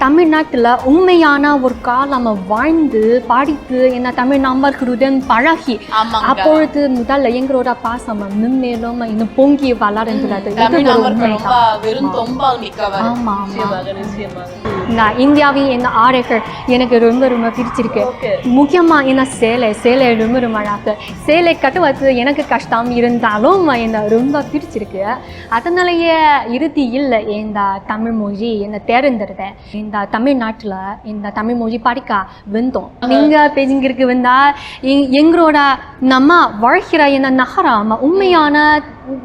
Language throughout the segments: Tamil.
தமிழ்நாட்டில் உண்மையான ஒரு காலம் வாழ்ந்து படித்து என்ன தமிழ் நண்பர்களுடன் பழகி அப்பொழுது முதல்ல எங்களோட பாசம் மென்மேலும் இன்னும் பொங்கி வளர்ந்துள்ளது. இந்தியாவின் என்ன ஆடைகள் எனக்கு ரொம்ப ரொம்ப பிடிச்சிருக்கு. முக்கியமா என்ன சேலை ரொம்ப ரொம்ப அழகு. சேலை கட்டுவது எனக்கு கஷ்டம் இருந்தாலும் என்ன ரொம்ப பிடிச்சிருக்கு. அதனாலேயே இறுதியில் இந்த தமிழ் மொழி என்ன தேர்ந்தெடுத்தேன். இந்த தமிழ்நாட்டில் இந்த தமிழ் மொழி படிக்க வந்தோம். நீங்க பெய்ஜிங்கிற்கு வந்தா எங்களோட நம்ம வாழ்கிற என்ன நகரம் உண்மையான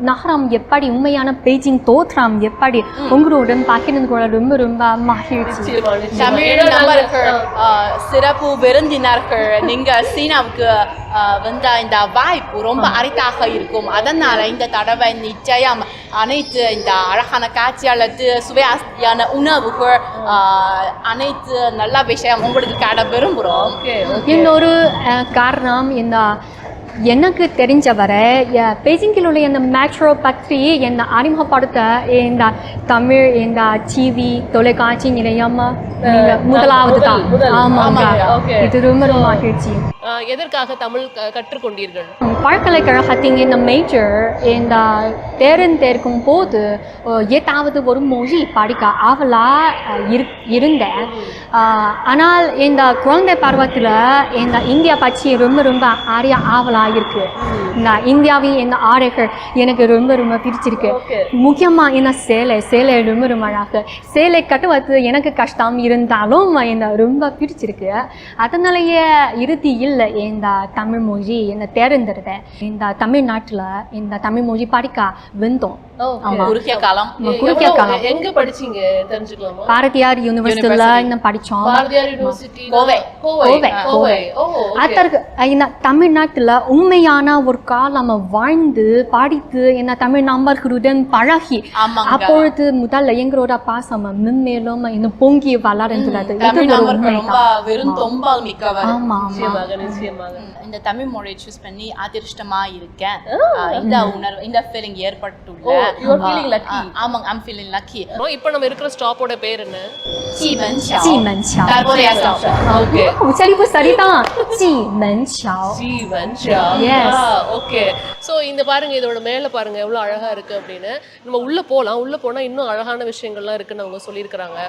நகரம் எப்படி, உண்மையான பெய்ஜிங் தோற்றம் எப்படி உங்களுடன் பகிர்ந்து கொள்ள ரொம்ப ரொம்ப மகிழ்ச்சி. தமிழ் நபர்கள், சிறப்பு விருந்தினர்கள், நீங்க சீனாவுக்கு வந்த இந்த வாய்ப்பு ரொம்ப அரிதாக இருக்கும். அதனால இந்த தடவை நிச்சயம் அனைத்து இந்த அழகான காட்சியாளது சுவையான உணவுகள் அனைத்து நல்ல விஷயம் உங்களுக்கு காட்ட விரும்புகிறோம். இன்னொரு காரணம் இந்த எனக்கு தெரிஞ்சவரை பெய்ஜிங்கில் உள்ள இந்த மெட்ரோ பற்றி என்ன அறிமுகப்படுத்த இந்த தமிழ் இந்த டிவி தொலைக்காட்சி நிலையம் முதலாவது தான். ஆமாங்க, இது ரொம்ப ரொம்ப மகிழ்ச்சி. எதற்காக தமிழ் கற்றுக்கொண்டீர்கள்? பல்கலைக்கழகத்தின் இந்த மேஜர் இந்த தேர்ந்தெடுக்கும் போது ஏதாவது ஒரு மொழி படிக்க ஆவலா இருந்தேன். ஆனால் இந்த குழந்தை பருவத்தில் இந்த இந்தியா பற்றி ரொம்ப ரொம்ப அறிய ஆவலா இருக்கு. இந்த இந்தியாவின் இந்த ஆடைகள் எனக்கு ரொம்ப ரொம்ப பிடிச்சிருக்கு. முக்கியமா என்ன சேலை ரொம்ப ரொம்ப அழகு. சேலை கட்டுவது எனக்கு கஷ்டம் இருந்தாலும் என்ன ரொம்ப பிடிச்சிருக்கு. அதனாலேயே இறுதியில் இந்த தமிழ் மொழி என்ன தேர்ந்தெடுத்தேன். இந்த தமிழ்நாட்டில் இந்த தமிழ் மொழி படிக்க வந்தோம். குறுகிய காலம். எங்க படிச்சீங்க தெரிஞ்சுக்கலாமா? பாரதியார் யூனிவர்சிட்டியில இன்னும் படிச்சோம். பாரதியார் யூனிவர்சிட்டி கோவை. அதற்கு இந்த தமிழ்நாட்டில் உண்மையான ஒரு காலம் வாழ்ந்து படித்து என்ன தமிழ் நண்பர்களுடன் பழகி அப்பொழுது முதல்ல எங்களோட பாசம் மென்மேலும் இன்னும் பொங்கி வளர்ந்துள்ளது. இந்த தமிழ் மொழியை சூஸ் பண்ணி அதிர்ஷ்டமா இருக்கேன். இந்த உணர்வு, இந்த ஃபீலிங் ஏற்பட்டுள்ள. ஆமாங்க, I'm feeling lucky. இப்போ நம்ம இருக்கிற ஸ்டாப்போட பேர் என்ன? ஜிமன்சாவ். ஓகே, உச்சரிப்பு சரிதான். ஜிமன்சாவ். Yes. ஓகே. சோ இந்த பாருங்க, இதோட மேல பாருங்க எவ்வளவு அழகா இருக்கு அப்படின்னு. நம்ம உள்ள போனா இன்னும் அழகான விஷயங்கள்லாம் இருக்குன்னு அவங்க சொல்லியிருக்காங்க.